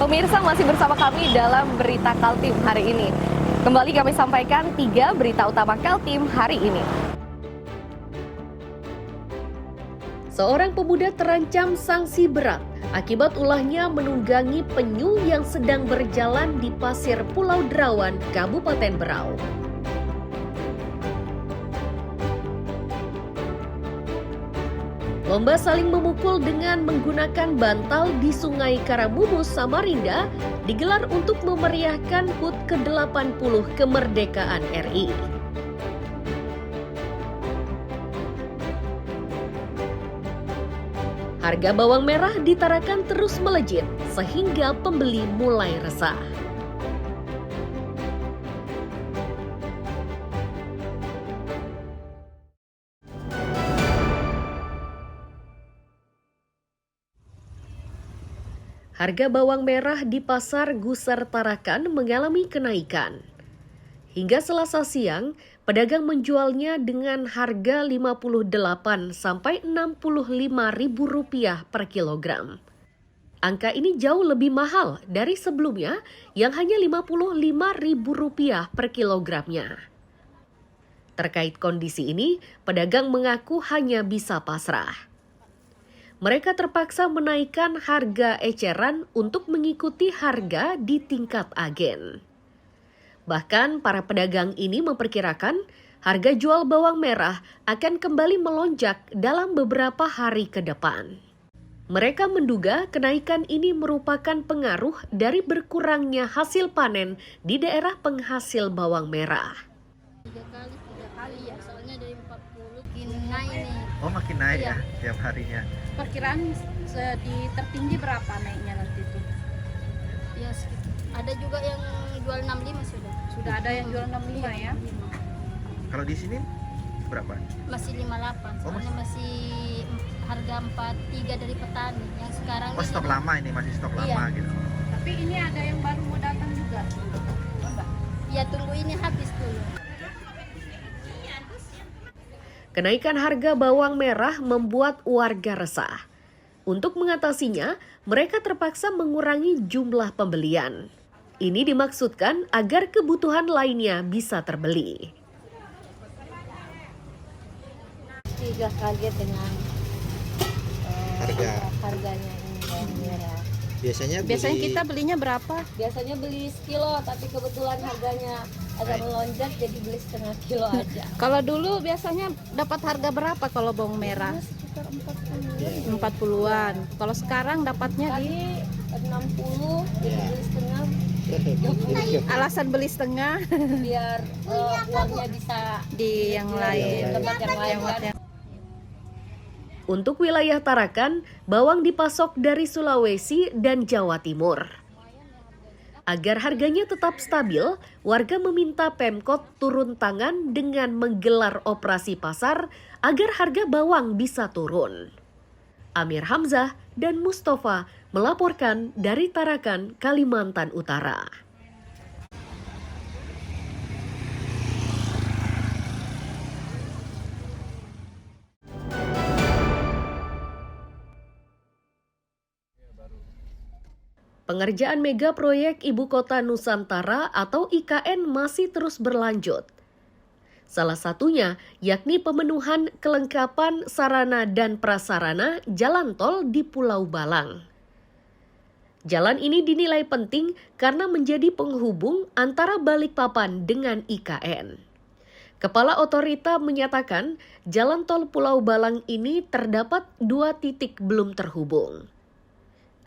Pemirsa masih bersama kami dalam Berita Kaltim hari ini. Kembali kami sampaikan 3 berita utama Kaltim hari ini. Seorang pemuda terancam sanksi berat akibat ulahnya menunggangi penyu yang sedang berjalan di pasir Pulau Derawan, Kabupaten Berau. Lomba saling memukul dengan menggunakan bantal di Sungai Karamumus, Samarinda digelar untuk memeriahkan HUT ke-80 kemerdekaan RI. Harga bawang merah di Tarakan terus melejit sehingga pembeli mulai resah. Harga bawang merah di Pasar Gusar Tarakan mengalami kenaikan. Hingga Selasa siang, pedagang menjualnya dengan harga Rp58 sampai Rp65.000 per kilogram. Angka ini jauh lebih mahal dari sebelumnya yang hanya Rp55.000 per kilogramnya. Terkait kondisi ini, pedagang mengaku hanya bisa pasrah. Mereka terpaksa menaikkan harga eceran untuk mengikuti harga di tingkat agen. Bahkan para pedagang ini memperkirakan harga jual bawang merah akan kembali melonjak dalam beberapa hari ke depan. Mereka menduga kenaikan ini merupakan pengaruh dari berkurangnya hasil panen di daerah penghasil bawang merah. Tiga kali ya, soalnya dari 40 makin naik nih. Oh, makin naik Iya. ya tiap harinya. Perkiraan di tertinggi berapa naiknya nanti itu? Ya ada juga yang jual 65 sudah. Sudah ada yang jual 65 ya? 65. Kalau di sini berapa? Masih 58, soalnya masih harga 43 dari petani. Yang sekarang Oh, stok lama ini, masih stok Iya. lama gitu. Tapi ini ada yang baru mau datang juga. Enggak. Ya tunggu ini habis dulu. Kenaikan harga bawang merah membuat warga resah. Untuk mengatasinya, mereka terpaksa mengurangi jumlah pembelian. Ini dimaksudkan agar kebutuhan lainnya bisa terbeli. Juga kaget dengan harganya ini bawang merah. Biasanya Kita belinya berapa? Biasanya beli sekilo, tapi kebetulan harganya agak melonjak jadi beli setengah kilo aja. Kalau dulu biasanya dapat harga berapa kalau bawang merah? Sekitar 40. 40-an. Kalau sekarang dapatnya di Kali 60, jadi beli setengah. alasan beli setengah Biar uangnya bisa di yang di lain. tempat yang lain kan. Untuk wilayah Tarakan, bawang dipasok dari Sulawesi dan Jawa Timur. Agar harganya tetap stabil, warga meminta Pemkot turun tangan dengan menggelar operasi pasar agar harga bawang bisa turun. Amir Hamzah dan Mustafa melaporkan dari Tarakan, Kalimantan Utara. Pengerjaan mega proyek Ibu Kota Nusantara atau IKN masih terus berlanjut. Salah satunya yakni pemenuhan kelengkapan sarana dan prasarana jalan tol di Pulau Balang. Jalan ini dinilai penting karena menjadi penghubung antara Balikpapan dengan IKN. Kepala otorita menyatakan jalan tol Pulau Balang ini terdapat 2 titik belum terhubung.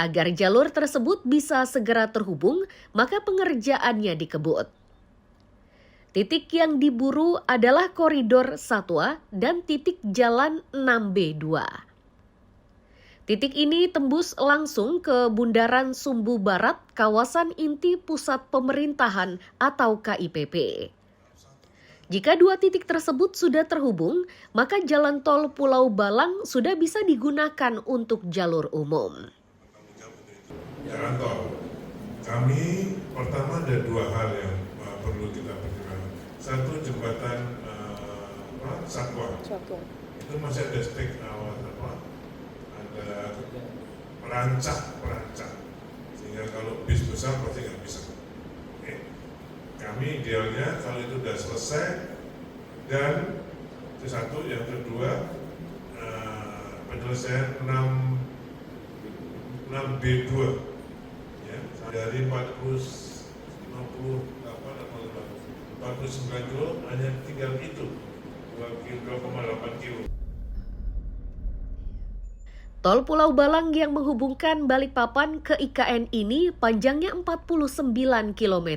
Agar jalur tersebut bisa segera terhubung, maka pengerjaannya dikebut. Titik yang diburu adalah koridor Satwa dan titik jalan 6B2. Titik ini tembus langsung ke Bundaran Sumbu Barat, kawasan inti pusat pemerintahan atau KIPP. Jika 2 titik tersebut sudah terhubung, maka jalan tol Pulau Balang sudah bisa digunakan untuk jalur umum. Jalan tol, kami pertama ada 2 hal yang perlu kita pertimbangkan. Satu, jembatan Satwa. Itu masih ada ada perancak. Sehingga kalau bis besar pasti nggak bisa. Oke. Kami idealnya kalau itu sudah selesai, dan itu satu, yang kedua penyelesaian 6B2 ya, dari 49 kilo hanya tinggal itu 2,8 kilo. Tol Pulau Balang yang menghubungkan Balikpapan ke IKN ini panjangnya 49 km.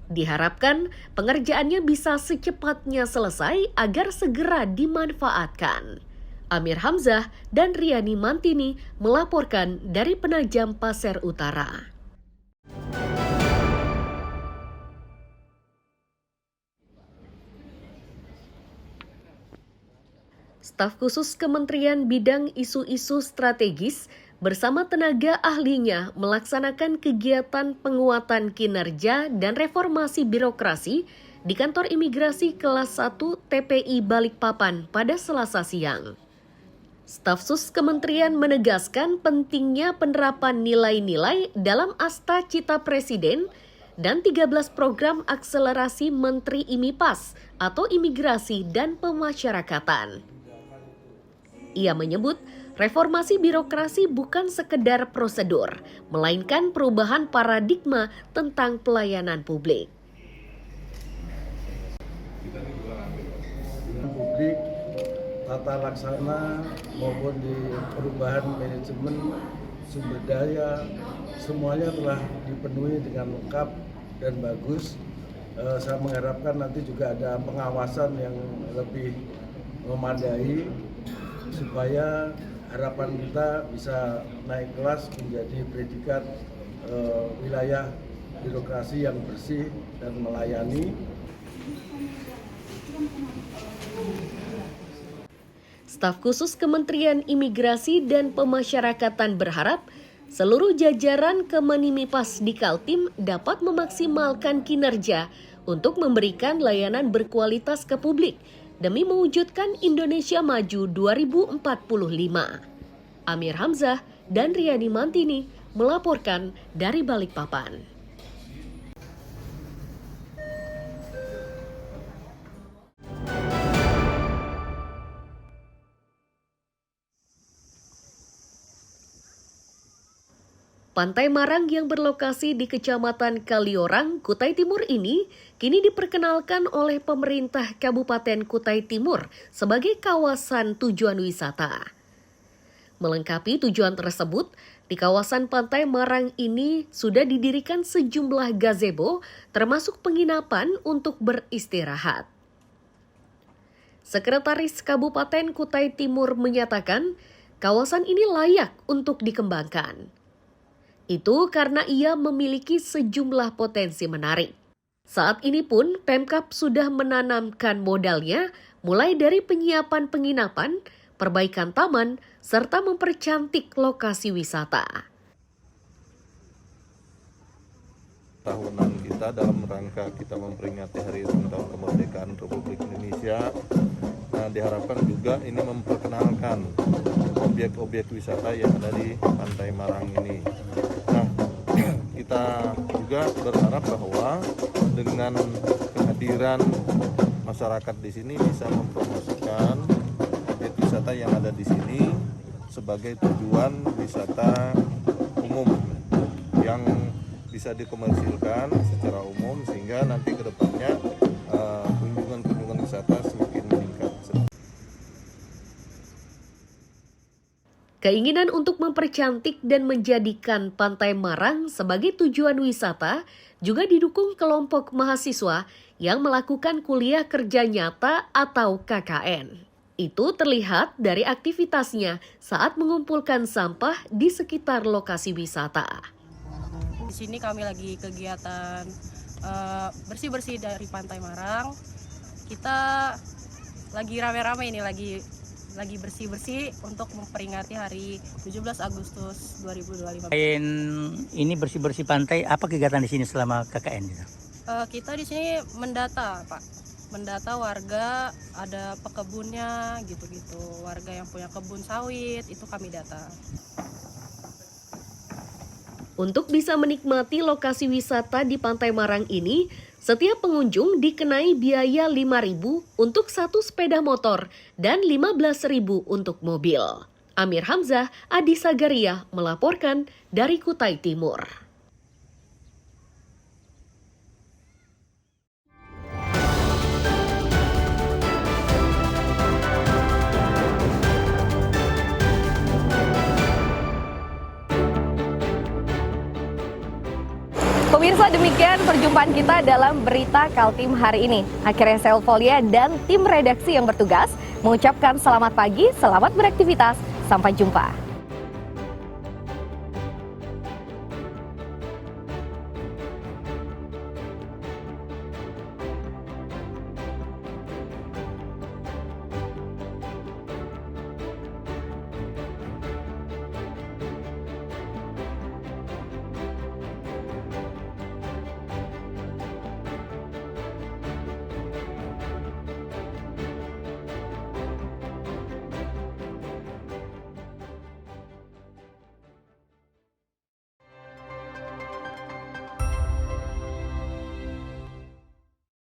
Diharapkan pengerjaannya bisa secepatnya selesai agar segera dimanfaatkan. Amir Hamzah dan Riani Mantini melaporkan dari Penajam Pasir Utara. Staf khusus Kementerian Bidang Isu-Isu Strategis bersama tenaga ahlinya melaksanakan kegiatan penguatan kinerja dan reformasi birokrasi di Kantor Imigrasi Kelas 1 TPI Balikpapan pada Selasa siang. Staf sus Kementerian menegaskan pentingnya penerapan nilai-nilai dalam Asta Cita Presiden dan 13 program akselerasi Menteri IMIPAS atau Imigrasi dan Pemasyarakatan. Ia menyebut reformasi birokrasi bukan sekedar prosedur, melainkan perubahan paradigma tentang pelayanan publik. Publik, tata laksana maupun di perubahan manajemen sumber daya, semuanya telah dipenuhi dengan lengkap dan bagus. Saya mengharapkan nanti juga ada pengawasan yang lebih memadai supaya harapan kita bisa naik kelas menjadi predikat wilayah birokrasi yang bersih dan melayani. Staf khusus Kementerian Imigrasi dan Pemasyarakatan berharap seluruh jajaran Kemenimipas di Kaltim dapat memaksimalkan kinerja untuk memberikan layanan berkualitas ke publik demi mewujudkan Indonesia Maju 2045. Amir Hamzah dan Riani Mantini melaporkan dari Balikpapan. Pantai Marang yang berlokasi di Kecamatan Kaliorang, Kutai Timur ini kini diperkenalkan oleh pemerintah Kabupaten Kutai Timur sebagai kawasan tujuan wisata. Melengkapi tujuan tersebut, di kawasan Pantai Marang ini sudah didirikan sejumlah gazebo termasuk penginapan untuk beristirahat. Sekretaris Kabupaten Kutai Timur menyatakan kawasan ini layak untuk dikembangkan. Itu karena ia memiliki sejumlah potensi menarik. Saat ini pun Pemkab sudah menanamkan modalnya mulai dari penyiapan penginapan, perbaikan taman, serta mempercantik lokasi wisata. Tahunan kita dalam rangka kita memperingati Hari Ulang Tahun Kemerdekaan Republik Indonesia. Nah, diharapkan juga ini memperkenalkan objek-objek wisata yang ada di Pantai Marang ini. Nah, kita juga berharap bahwa dengan kehadiran masyarakat di sini bisa mempromosikan objek wisata yang ada di sini sebagai tujuan wisata umum yang bisa dikomersilkan secara umum sehingga nanti ke depannya kunjungan wisata semakin meningkat. Keinginan untuk mempercantik dan menjadikan Pantai Marang sebagai tujuan wisata juga didukung kelompok mahasiswa yang melakukan kuliah kerja nyata atau KKN. Itu terlihat dari aktivitasnya saat mengumpulkan sampah di sekitar lokasi wisata. Di sini kami lagi kegiatan bersih-bersih dari Pantai Marang. Kita lagi rame-rame ini, lagi bersih-bersih untuk memperingati hari 17 Agustus 2025. Selain ini bersih-bersih pantai, apa kegiatan di sini selama KKN? Kita di sini mendata, Pak. Mendata warga, ada pekebunnya gitu-gitu. Warga yang punya kebun sawit, itu kami data. Untuk bisa menikmati lokasi wisata di Pantai Marang ini, setiap pengunjung dikenai biaya Rp5.000 untuk satu sepeda motor dan Rp15.000 untuk mobil. Amir Hamzah, Adi Sagaria melaporkan dari Kutai Timur. Pemirsa, demikian perjumpaan kita dalam berita Kaltim hari ini. Akhirnya saya Elvolia dan tim redaksi yang bertugas mengucapkan selamat pagi, selamat beraktivitas, sampai jumpa.